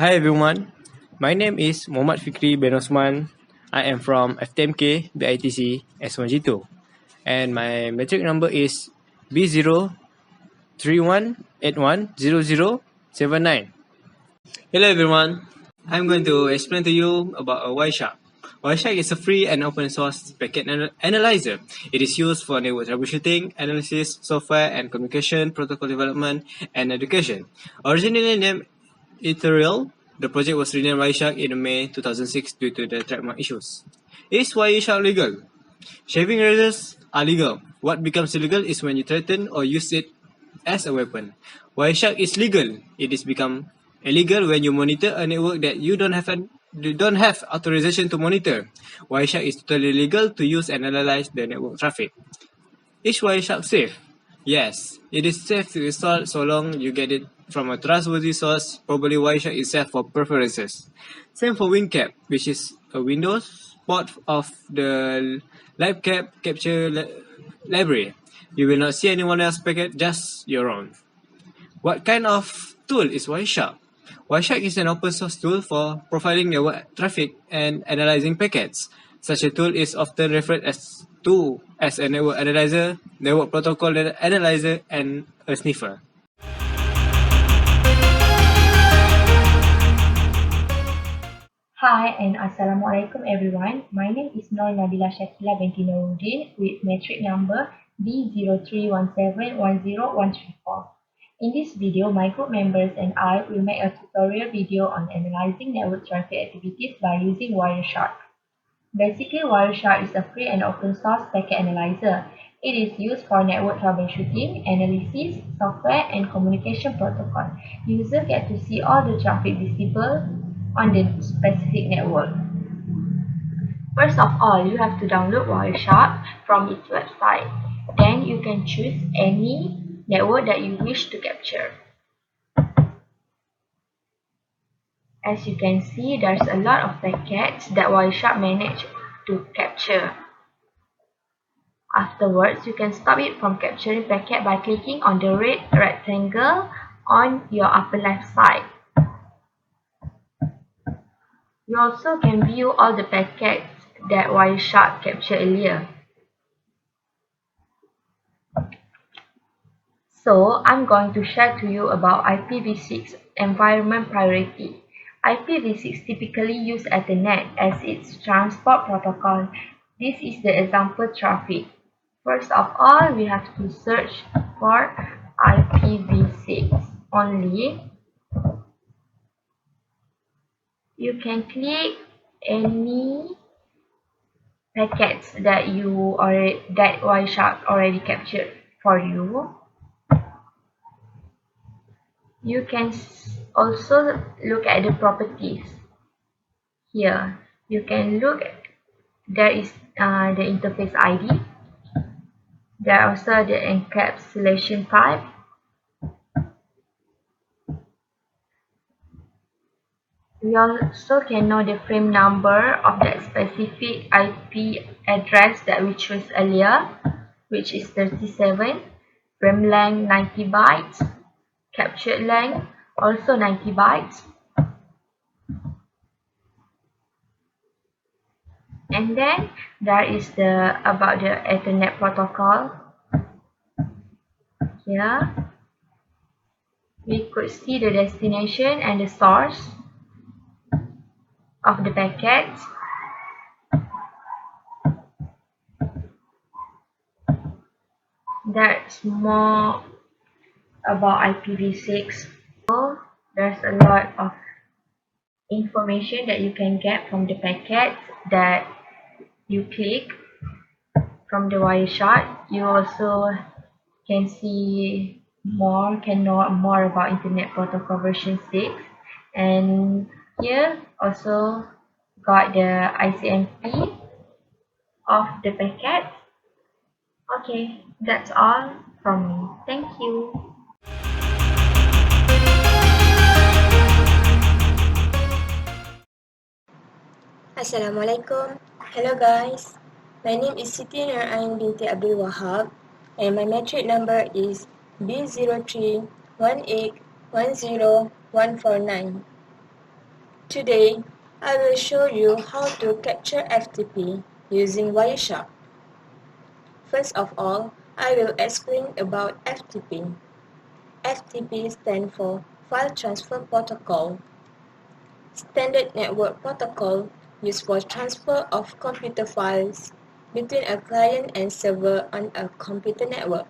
Hi everyone, my name is Muhammad FIKRI bin OTHMAN. I am from FTMK BITC S1G2 and my metric number is B031810079. Hello everyone, I'm going to explain to you about a Wireshark. Wireshark is a free and open source packet analyzer. It is used for network troubleshooting, analysis, software and communication, protocol development, and education. Originally named Ethereal, the project was renamed Wireshark in May 2006 due to the trademark issues. Is Wireshark legal? Shaving razors are legal. What becomes illegal is when you threaten or use it as a weapon. Wireshark is legal. It is become illegal when you monitor a network that you don't have authorization to monitor. Wireshark is totally legal to use and analyze the network traffic. Is Wireshark safe? Yes, it is safe to install so long you get it from a trustworthy source. Probably Wireshark is safe for preferences. Same for WinCap, which is a Windows port of the LiveCap capture library. You will not see anyone else's packet, just your own. What kind of tool is Wireshark? Wireshark is an open source tool for profiling network traffic and analyzing packets. Such a tool is often referred to as a network analyzer, network protocol analyzer, and a sniffer. Hi and Assalamualaikum everyone. My name is NABILAH SYAKILA binti NORUDDIN with metric number B031710134. In this video, my group members and I will make a tutorial video on analyzing network traffic activities by using Wireshark. Basically, Wireshark is a free and open source packet analyzer. It is used for network troubleshooting, analysis, software, and communication protocol. Users get to see all the traffic visible on the specific network. First of all, you have to download Wireshark from its website. Then you can choose any network that you wish to capture. As you can see, there's a lot of packets that Wireshark managed to capture. Afterwards, you can stop it from capturing packet by clicking on the red rectangle on your upper left side. You also can view all the packets that Wireshark captured earlier. So, I'm going to share to you about IPv6 Environment Priority. IPv6 typically uses Ethernet as its transport protocol. This is the example traffic. First of all, we have to search for IPv6 only. You can click any packets that Wireshark already captured for you. You can also look at the properties. Here, you can look. There is the interface ID. There are also the encapsulation type. We also can know the frame number of that specific IP address that we chose earlier, which is 37, frame length 90 bytes, captured length also 90 bytes. And then there is about the Ethernet protocol. Here we could see the destination and the source of the packets. That's more about IPv6. So there's a lot of information that you can get from the packets that you click from the Wireshark. You also can know more about Internet Protocol version 6, and here also got the ICMP of the packet. Okay, that's all from me. Thank you. Assalamualaikum. Hello guys. My name is SITI BINTI WAHAB and my metric number is B031810149. Today, I will show you how to capture FTP using Wireshark. First of all, I will explain about FTP. FTP stands for File Transfer Protocol. Standard network protocol used for transfer of computer files between a client and server on a computer network.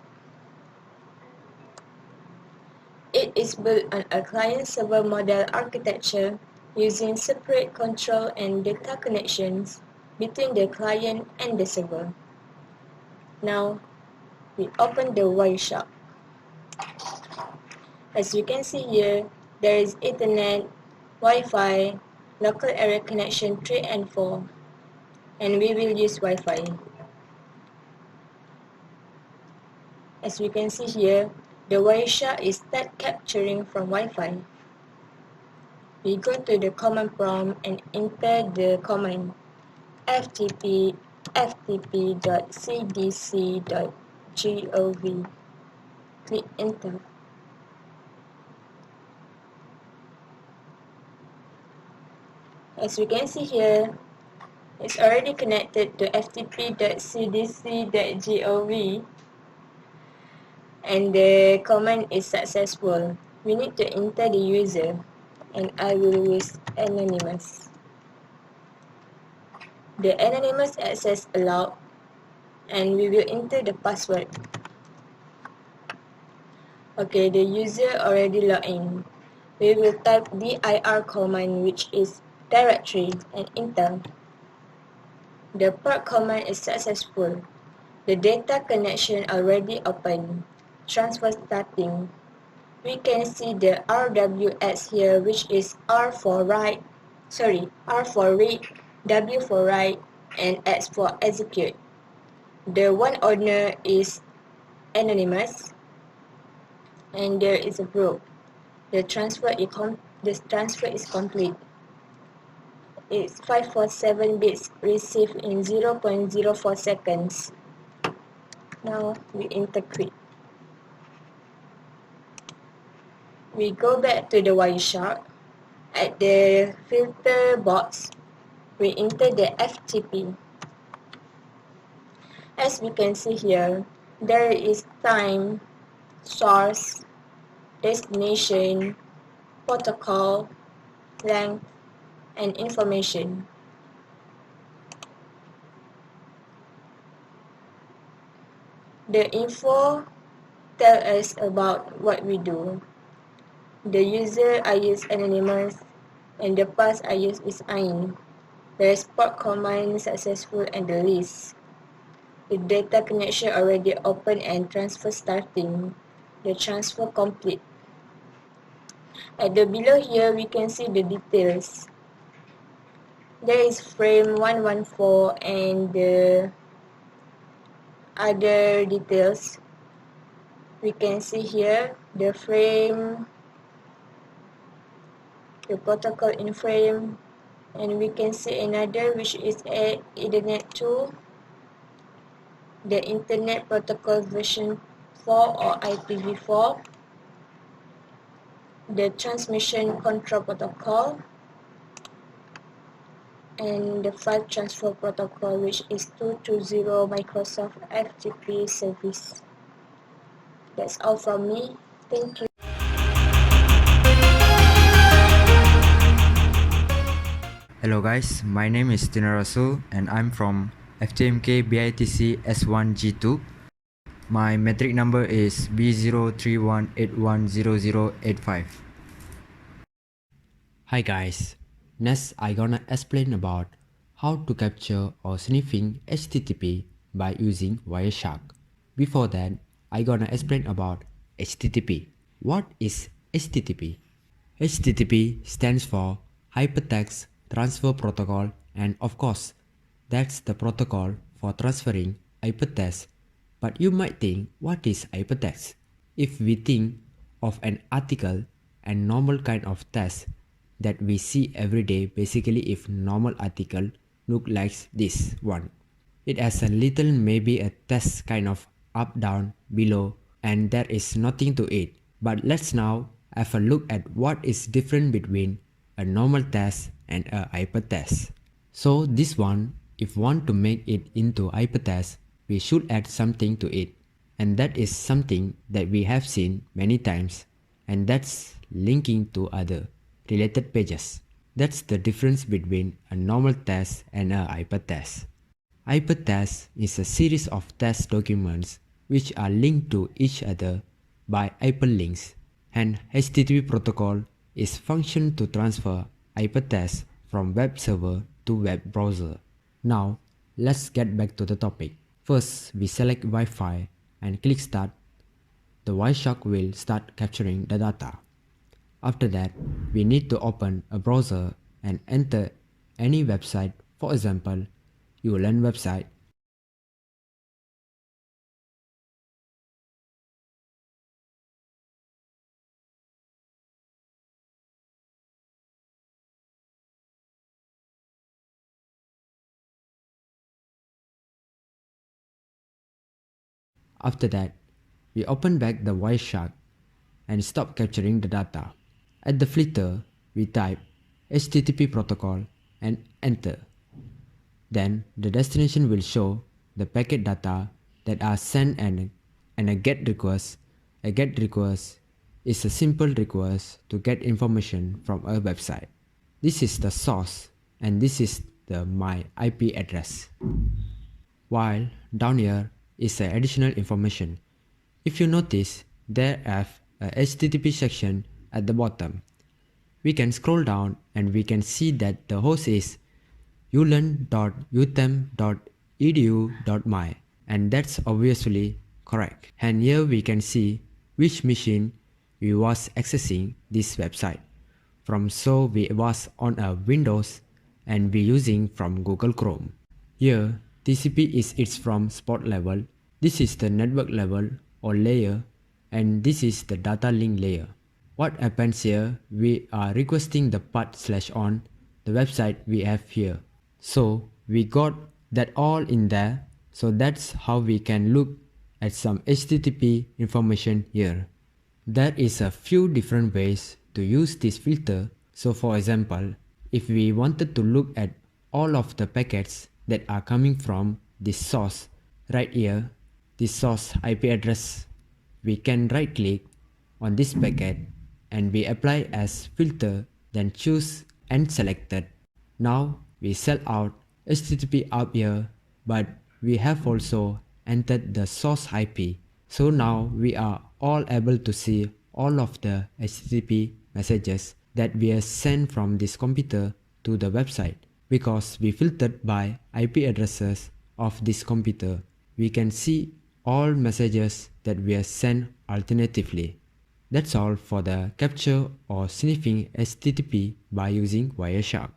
It is built on a client-server model architecture using separate control and data connections between the client and the server. Now, we open the Wireshark. As you can see here, there is Ethernet, Wi-Fi, local area connection 3 and 4, and we will use Wi-Fi. As we can see here, the Wireshark is start capturing from Wi-Fi. We go to the command prompt and enter the command ftp.cdc.gov. Click enter. As we can see here, it's already connected to ftp.cdc.gov and the command is successful. We need to enter the user and I will use anonymous. The anonymous access allowed and we will enter the password. Okay, the user already logged in. We will type dir command, which is directory, and enter. The port command is successful. The data connection already open. Transfer starting. We can see the RWX here, which is R for read, W for write, and X for execute. The one owner is anonymous, and there is a group. The transfer is complete. It's 547 bits received in 0.04 seconds. Now we enter quit. We go back to the Wireshark. At the filter box, we enter the FTP. As we can see here, there is time, source, destination, protocol, length, and information. The info tells us about what we do. The user I use anonymous and the pass I use is IN. The export command successful and the list. The data connection already open and transfer starting. The transfer complete. At the below here we can see the details. There is frame 114 and the other details. We can see here the frame, the protocol in frame, and we can see another which is Ethernet 2, the Internet Protocol version 4 or IPv4, the Transmission Control Protocol, and the File Transfer Protocol, which is 220 Microsoft FTP service. That's all from me. Thank you. Hello guys, my name is THENNARASU and I'm from FTMK BITC S1G2. My metric number is B031810085. Hi guys, next I gonna explain about how to capture or sniffing HTTP by using Wireshark. Before that, I gonna explain about HTTP. What is HTTP? HTTP stands for Hypertext Transfer Protocol, and of course, that's the protocol for transferring hypertext. But you might think, what is hypertext? If we think of an article and normal kind of text that we see every day, basically if normal article look like this one. It has a little maybe a text kind of up, down, below, and there is nothing to it. But let's now have a look at what is different between a normal text and a hypertext. So this one, if want to make it into hypertext, we should add something to it. And that is something that we have seen many times, and that's linking to other related pages. That's the difference between a normal text and a hypertext. Hypertext is a series of text documents which are linked to each other by hyperlinks, and HTTP protocol is function to transfer hypertext from web server to web browser. Now, let's get back to the topic. First, we select Wi-Fi and click Start. The Wireshark will start capturing the data. After that, we need to open a browser and enter any website, for example, UTEM website. After that, we open back the Wireshark and stop capturing the data. At the filter, we type HTTP protocol and enter. Then the destination will show the packet data that are sent and a GET request. A GET request is a simple request to get information from a website. This is the source and this is the my IP address. While down here is the additional information. If you notice, there is a HTTP section at the bottom. We can scroll down and we can see that the host is ulearn.utem.edu.my, and that's obviously correct. And here we can see which machine we was accessing this website from. So we was on a Windows and we using from Google Chrome. Here TCP is its from spot level. This is the network level or layer, and this is the data link layer. What happens here, we are requesting the path/on the website we have here. So we got that all in there. So that's how we can look at some HTTP information here. There is a few different ways to use this filter. So for example, if we wanted to look at all of the packets that are coming from this source right here, this source IP address, we can right click on this packet and we apply as filter, then choose and selected. Now we sell out HTTP up here, but we have also entered the source IP. So now we are all able to see all of the HTTP messages that we have sent from this computer to the website. Because we filtered by IP addresses of this computer, we can see all messages that we have sent alternatively. That's all for the capture or sniffing HTTP by using Wireshark.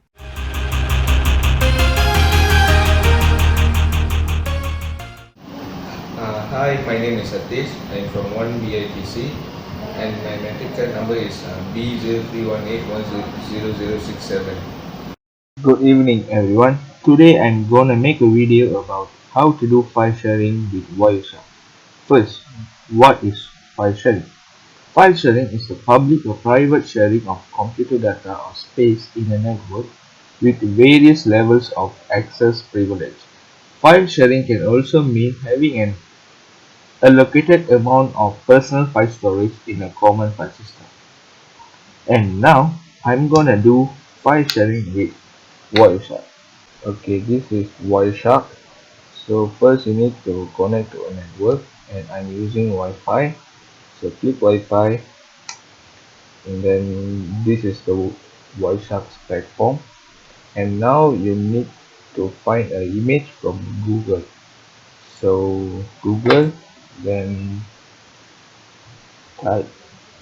Hi, my name is SHATIIsh. I'm from 1 BITC and my matric card number is B0318100067. Good evening everyone. Today I'm gonna make a video about how to do file sharing with Wireshark. First, what is file sharing? File sharing is the public or private sharing of computer data or space in a network with various levels of access privilege. File sharing can also mean having an allocated amount of personal file storage in a common file system. And now I'm gonna do file sharing with Wireshark. Okay, this is Wireshark. So first you need to connect to a network, and I'm using Wi-Fi. So click Wi-Fi, and then this is the Wireshark's platform. And now you need to find an image from Google. So Google, then type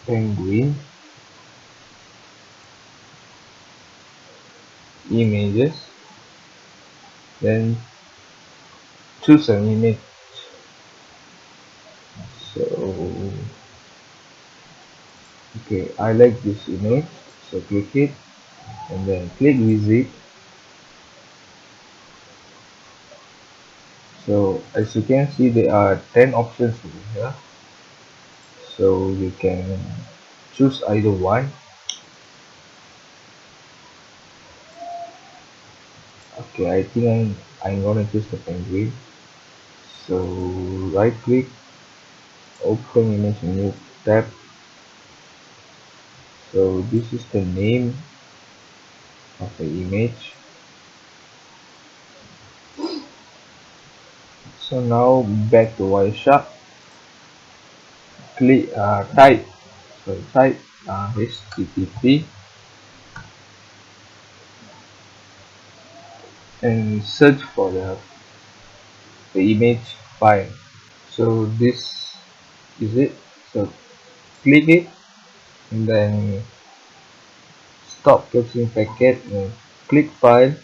penguin images, then choose an image. So okay, I like this image, so click it and then click visit. So as you can see, there are 10 options here, so you can choose either one. Okay, I think I'm gonna choose the penguin. So right click, open image in new tab. So this is the name of the image. So now back to Wireshark. Click type HTTP and search for the image file. So this is it. So click it and then stop capturing packet and click file,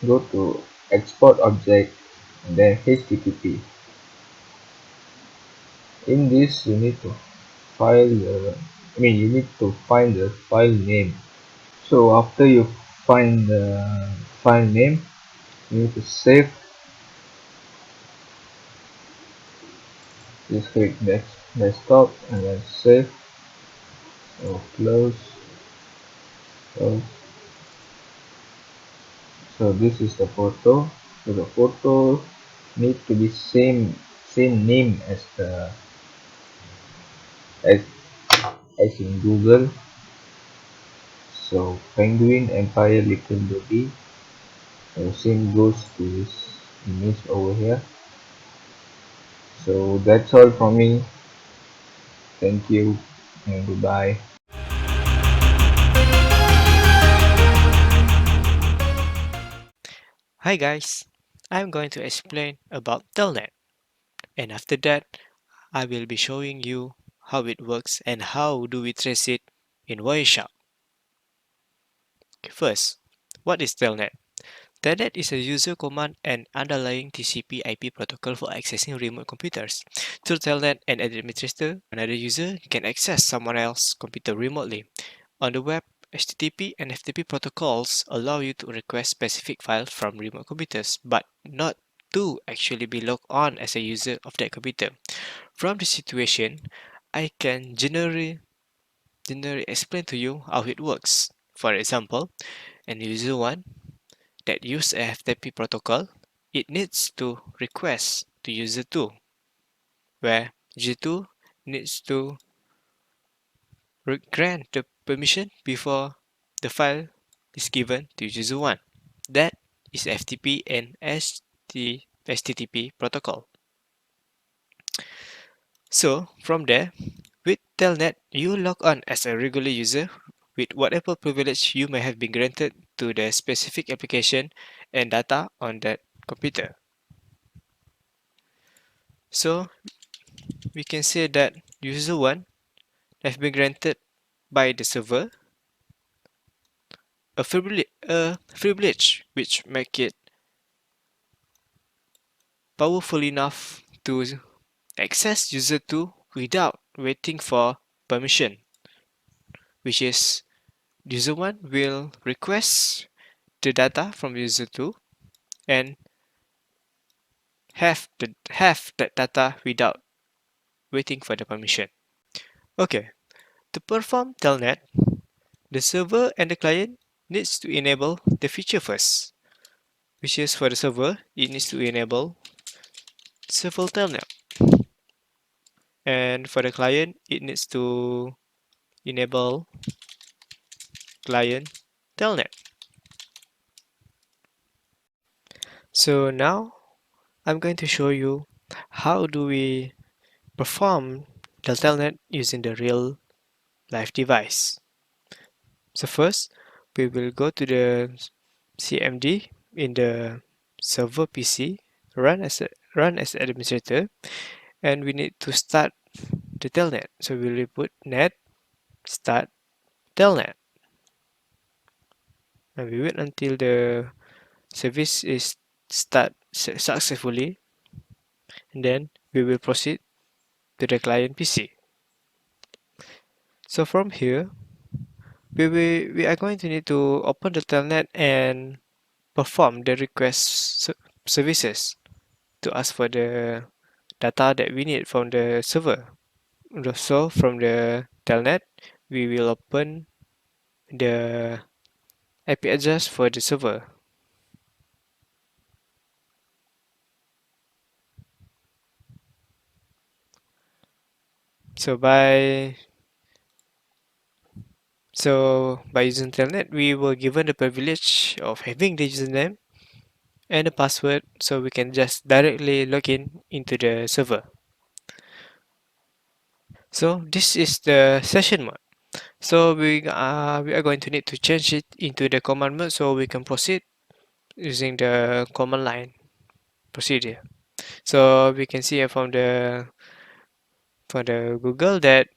go to export object and then HTTP. In this you need to you need to find the file name. So after you find the file name, you need to save. Just click desktop and then save. So close. So this is the photo. So the photo need to be same name as the as as in Google. So penguin empire little baby. So same goes to this image over here. So that's all from me. Thank you and goodbye. Hi guys, I'm going to explain about Telnet, and after that I will be showing you how it works and how do we trace it in Wireshark. First, what is Telnet? Telnet is a user command and underlying TCP/IP protocol for accessing remote computers. Through Telnet, an administrator, another user, can access someone else's computer remotely. On the web, HTTP and FTP protocols allow you to request specific files from remote computers, but not to actually be logged on as a user of that computer. From the situation, I can generally explain to you how it works. For example, an user 1 that use a FTP protocol, it needs to request to user 2, where user 2 needs to grant the permission before the file is given to user 1. That is FTP and HTTP protocol. So from there, with Telnet, you log on as a regular user with whatever privilege you may have been granted to the specific application and data on that computer. So we can say that user 1 have been granted by the server a privilege which make it powerful enough to access user 2 without waiting for permission, which is user 1 will request the data from user 2 and have that data without waiting for the permission. Okay, to perform telnet, the server and the client needs to enable the feature first, which is for the server, it needs to enable server telnet, and for the client, it needs to enable client telnet. So now I'm going to show you how do we perform the telnet using the real live device. So first, we will go to the CMD in the server PC, run as administrator, and we need to start the telnet. So we will put net start telnet, and we wait until the service is start successfully, and then we will proceed to the client PC. So from here, we are going to need to open the telnet and perform the request services to ask for the data that we need from the server. So from the telnet, we will open the IP address for the server. So by using Telnet, we were given the privilege of having the username and the password, so we can just directly log in into the server. So this is the session mode. So we are going to need to change it into the command mode so we can proceed using the command line procedure. So we can see from the Google that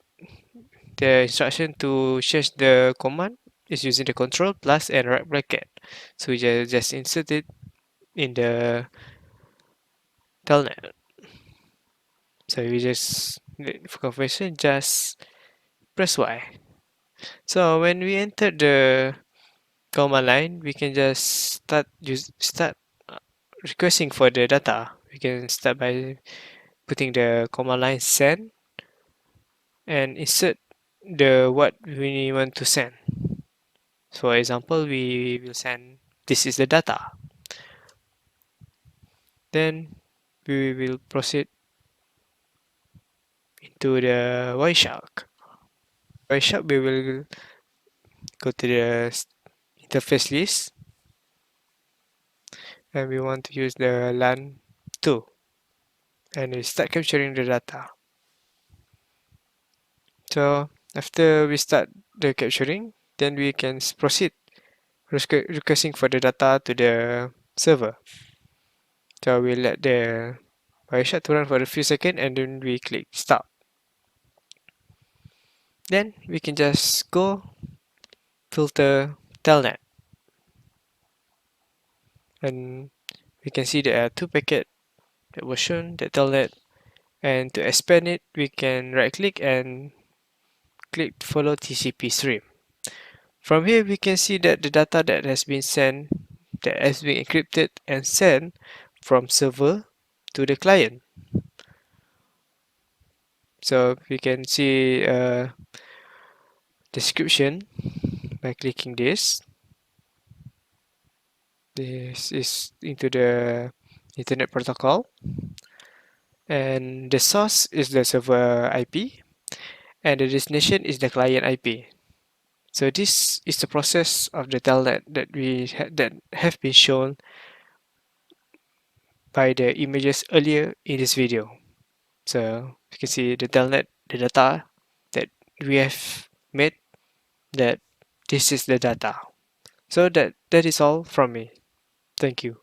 the instruction to change the command is using the control plus and right bracket. So we just insert it in the telnet. So we just, for confirmation, just press Y. So when we enter the command line, we can just start requesting for the data. We can start by putting the command line send and insert the what we want to send. So for example, we will send this is the data. Then we will proceed into the Wireshark. Wireshark, we will go to the interface list and we want to use the LAN 2 and we start capturing the data. So after we start the capturing, then we can proceed requesting for the data to the server. So we let the Wireshark to run for a few seconds and then we click stop. Then we can just go filter telnet. And we can see there are two packets that was shown, the telnet. And to expand it, we can right click and click follow TCP stream. From here, we can see that the data that has been sent, that has been encrypted and sent from server to the client. So we can see a description by clicking this. This is into the Internet Protocol. And the source is the server IP. And the destination is the client IP. So this is the process of the telnet that have been shown by the images earlier in this video. So you can see the telnet, the data that we have made, that this is the data. So that is all from me. Thank you.